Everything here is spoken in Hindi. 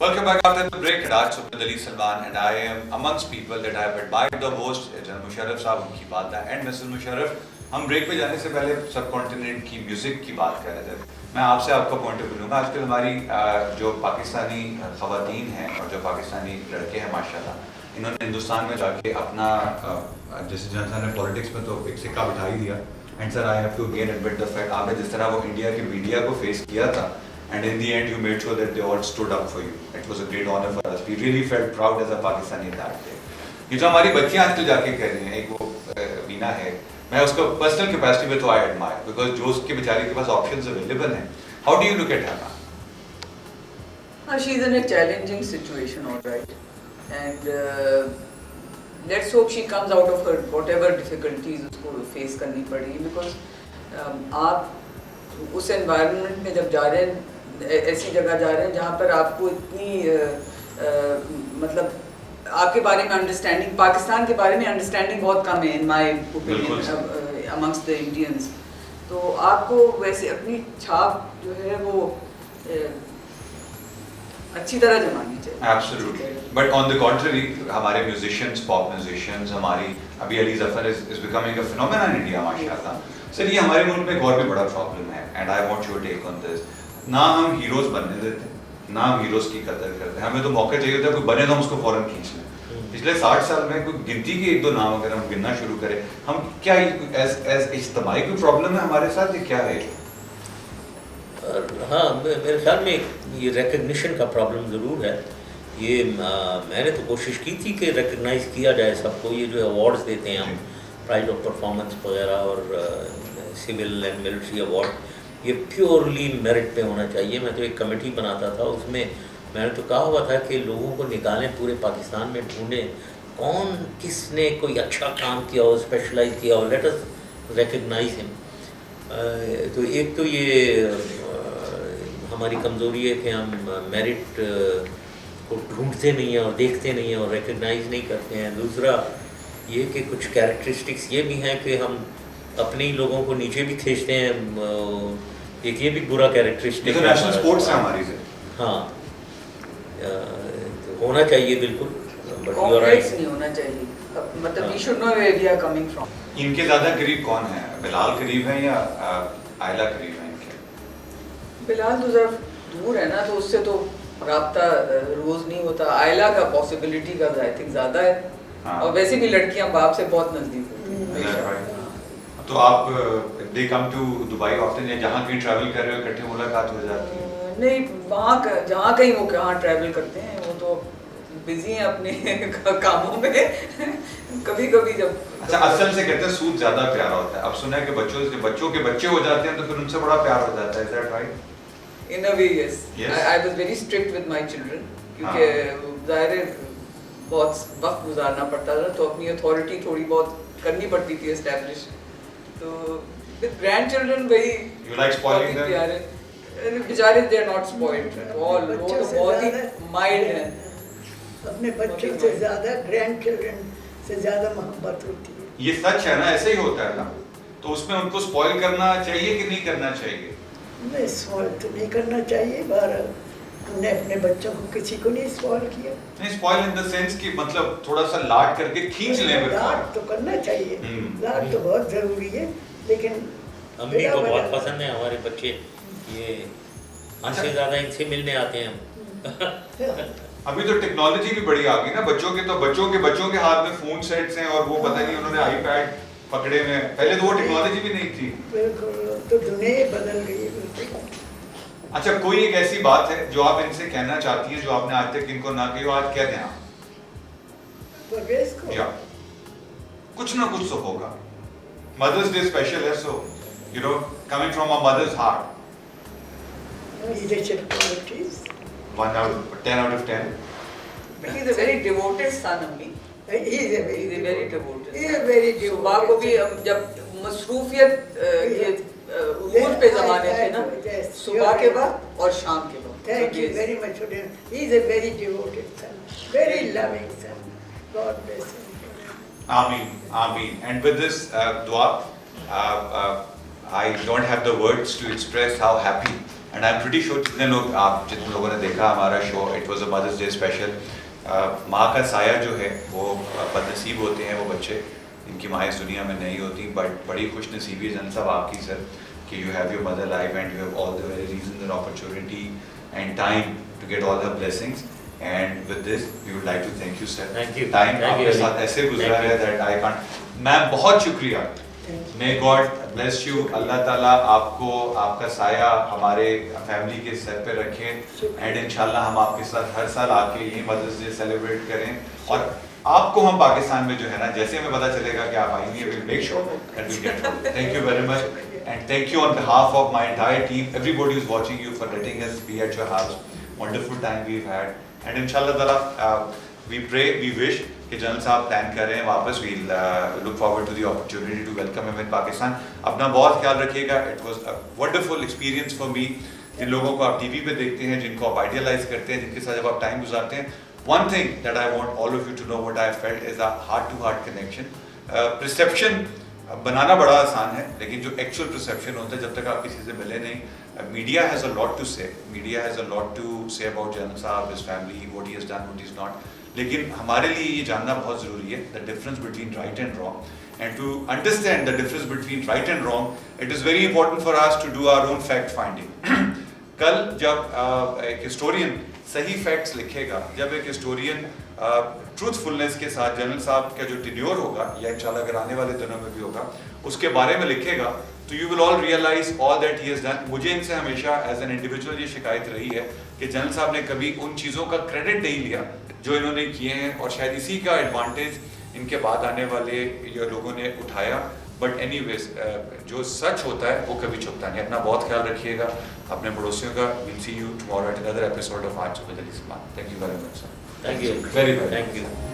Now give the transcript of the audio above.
Welcome back after the break. Raj Ali Salman and I am amongst people that I have admired the most. General Musharraf साहब उनकी बात है and Mrs. Musharraf, हम ब्रेक पे जाने से पहले सब कॉन्टिनेंट की म्यूजिक की बात कर रहे थे. मैं आपसे आपका पॉइंट ऑफ व्यू लूँगा. आजकल हमारी जो पाकिस्तानी ख़वातीन हैं और जो पाकिस्तानी लड़के हैं माशाल्लाह, इन्होंने हिंदुस्तान में जाके अपना जैसे जनता ने पॉलिटिक्स में तो एक सिक्का बिठा ही दिया. And sir I have to again admit the fact, आपने जिस तरह वो इंडिया की मीडिया को फेस किया था, and in the end you made sure that they all stood up for you. It was a great honor for us. We really felt proud as a Pakistani that day. ये जो हमारी बच्चियां आजकल जाके कह रही हैं, एक वो वीना है, मैं उसको पर्सनल कैपेसिटी में तो आई एडमायर बिकॉज जो उसके बेचारी के पास ऑप्शंस अवेलेबल हैं. How do you look at her? She is in a challenging situation, all right, and let's hope she comes out of her whatever difficulties उसको face करनी पड़ी, because आप उस environment में जब जा रहे हैं, ऐसी जगह जा रहे हैं जहाँ पर आपको इतनी मतलब आपके बारे में अंडरस्टैंडिंग, पाकिस्तान के बारे में अंडरस्टैंडिंग बहुत कम है in my opinion amongst the Indians. तो आपको वैसे अपनी छाप जो है वो अच्छी तरह जमानी चाहिए. Absolutely. But on the contrary, हमारे musicians, pop musicians, हमारी अभी Ali Zafar is becoming a phenomenon in India माशाल्लाह. सर ये हमारे मुल्क में एक और भी बड़ा प्रॉब्लम है and I want your take on this. ना हम हीरोज बनने देते, ना हम हीरोज की कदर करते हैं. हमें तो मौका चाहिए होता है, कोई बने तो हम उसको फौरन खींच लें. पिछले 60 साल में कोई गिनती के एक दो नाम अगर हम गिनना शुरू करें, हम क्या एज इज्तिमाई कोई प्रॉब्लम है हमारे साथ, ये क्या है? हाँ, मेरे ख्याल में ये रिकग्निशन का प्रॉब्लम ज़रूर है. ये मैंने तो कोशिश की थी कि रिकग्नाइज़ किया जाए सबको. ये जो अवार्ड्स देते हैं हम, प्राइड ऑफ परफॉर्मेंस वगैरह और सिविल एंड मिलिट्री अवार्ड, ये प्योरली मेरिट पे होना चाहिए. मैं तो एक कमेटी बनाता था, उसमें मैंने तो कहा हुआ था कि लोगों को निकालें, पूरे पाकिस्तान में ढूंढें कौन किसने कोई अच्छा काम किया हो, स्पेशलाइज किया हो, लेट अस रिकग्नाइज हिम. तो एक तो ये हमारी कमज़ोरी है कि हम मेरिट को ढूंढते नहीं हैं और देखते नहीं हैं और रिकग्नाइज नहीं करते हैं. दूसरा ये कि कुछ कैरेक्टरिस्टिक्स ये भी हैं कि हम अपने ही लोगों को नीचे भी खींचते हैं. एक ये भी बुरा कैरेक्टरिस्टिक है. नेशनल स्पोर्ट्स है हमारी से. हाँ, तो होना चाहिए बिल्कुल, बट कॉम्प्लेक्स नहीं होना चाहिए. मतलब we should know where we are coming from. इनके ज़्यादा करीब कौन है? बिलाल करीब है या आयला करीब है इनके? बिलाल तो जरा दूर है ना, तो उससे तो राब्ता रोज नहीं होता. आयला का पॉसिबिलिटी का आई थिंक ज़्यादा है. और वैसे भी लड़कियां बाप से बहुत नज़दीक होती हैं. तो आप दे कम टू दुबई ऑफ्टन, या जहाँ कहीं ट्रैवल कर रहे हो इकट्ठे मुलाकात हो जाती है? नहीं, वहाँ जहाँ कहीं वो कहाँ ट्रैवल करते हैं, वो तो बिजी हैं अपने कामों में. कभी कभी जब अच्छा, असल से कहते हैं सूद ज्यादा प्यारा होता है. अब सुना है कि बच्चों के बच्चे हो जाते हैं तो फिर उनसे बड़ा प्यार हो जाता है. Is that right? In a way yes. I was very strict with my children, क्योंकि जाहिर है बहुत वक्त गुजारना पड़ता था, तो अपनी अथॉरिटी थोड़ी बहुत करनी पड़ती थी एस्टैब्लिश. तो विद ग्रैंडचिल्ड्रन वही यू लाइक स्पॉइलिंग देम? प्यारे बेचारे, they are not spoiled all. वो तो बहुत ही माइल्ड है. अपने बच्चों से ज्यादा ग्रैंडचिल्ड्रन से ज्यादा मोहब्बत होती है. ये सच है ना, ऐसे ही होता है ना. तो उसमें उनको स्पॉइल करना चाहिए कि नहीं करना चाहिए? नहीं, स्पॉइल तो नहीं करना चाहिए. बहरहाल हमने अपने बच्चों को किसी को नहीं स्पॉइल किया. नहीं, स्पॉइल इन द सेंस कि मतलब थोड़ा सा लाड करके खींच ले. लाड तो करना चाहिए, लाड तो बहुत जरूरी है, लेकिन अम्मी को बहुत पसंद है हमारे बच्चे. ये इनसे ज़्यादा इनसे मिलने आते हैं हम. अभी तो टेक्नोलॉजी भी बड़ी आ गई ना. बच्चों के हाथ में फोन सेट्स हैं और वो पता नहीं उन्होंने आईपैड पकड़े हुए. पहले तो वो टेक्नोलॉजी भी नहीं थी. बिल्कुल, तो दुनिया बदल गई है बिल्कुल. अच्छा, कोई एक ऐसी बात है जो आप इनसे कहना चाहती हैं जो आपने आज तक इनको ना कही हो, आज कह दें आप? परवेज को या कुछ ना कुछ तो होगा. मदर्स डे स्पेशल है, so you know coming from a mother's heart, leadership qualities 1 out of 10 out of 10. He is a very devoted son of me. he is a He is a very devoted. he is a very सुबह को भी हम जब मसरूफियत ये उमूर पे ज़माने थे ना, सुबह के बाद और शाम के बाद. Thank you very much for that. He is a very devoted son, very loving son. God bless him. Ameen, Ameen. And with this dua, I don't have the words to express how happy and I am pretty sure जितने लोगों ने देखा हमारा शो, it was a mother's day special. माँ का साया जो है वो बदनसीब होते हैं वो बच्चे, इनकी माँ इस दुनिया में नहीं होती, बट बड़ी खुश नसीबी है जन साहब आपकी सर कि you have your mother life and you have all the very reason and opportunity and time to get all the blessings. And with this we would like to thank you sir. Thank you. Time Thank आपके you. साथ ऐसे गुजरा Thank है you. That I can't. Ma'am बहुत शुक्रिया, may God bless you, Allah Taala आपको आपका साया हमारे फैमिली के सर पे रखे एंड इंशाल्लाह हम आपके साथ हर साल आके यही मदर्स डे सेलिब्रेट करें। और आपको हम पाकिस्तान में जो है ना जैसे हमें पता चलेगा कि आप आएंगे, will make sure that we get. Thank you very much and thank you on behalf of my entire team, everybody is watching you for letting us be at your house. Wonderful time we had and इंशाल्लाह ताला वी प्रे वी विश कि जनरल साहब प्लान कर रहे हैं वापस, we look forward to the opportunity to welcome him in Pakistan. अपना बहुत ख्याल रखिएगा। It was a wonderful experience for me. जिन लोगों को आप टीवी पे देखते हैं, जिनको आप आइडियलाइज करते हैं, जिनके साथ जब आप टाइम गुजारते हैं, one thing that I want all of you to know what I felt is a heart to heart connection. Perception बनाना बड़ा आसान है, लेकिन जो एक्चुअल परसेप्शन होता है जब तक आप किसी से मिले नहीं, media has a lot to say, media has a lot to say about general साहब, his family, what he has done, what he is not. लेकिन हमारे लिए ये जानना बहुत ज़रूरी है the difference between right and wrong, and to understand the difference between right and wrong it is very important for us to do our own fact finding. कल जब एक हिस्टोरियन सही फैक्ट्स लिखेगा, जब एक हिस्टोरियन ट्रूथफुलनेस के साथ जनरल साहब का जो टेन्योर होगा या इंशाल्लाह अगर आने वाले दिनों में भी होगा उसके बारे में लिखेगा, तो you will all realise all that he has done. मुझे इनसे हमेशा एज एन इंडिविजुअल ये शिकायत रही है कि जनरल साहब ने कभी उन चीज़ों का क्रेडिट नहीं लिया जो इन्होंने किए हैं, और शायद इसी का एडवांटेज इनके बाद आने वाले ये लोगों ने उठाया। बट एनीवेज जो सच होता है वो कभी छुपता नहीं। अपना बहुत ख्याल रखिएगा, अपने पड़ोसियों का। Will see you tomorrow at another episode of आज सुबह जल्दी समान। Thank you very much sir. Thank you. Very well. Thank you.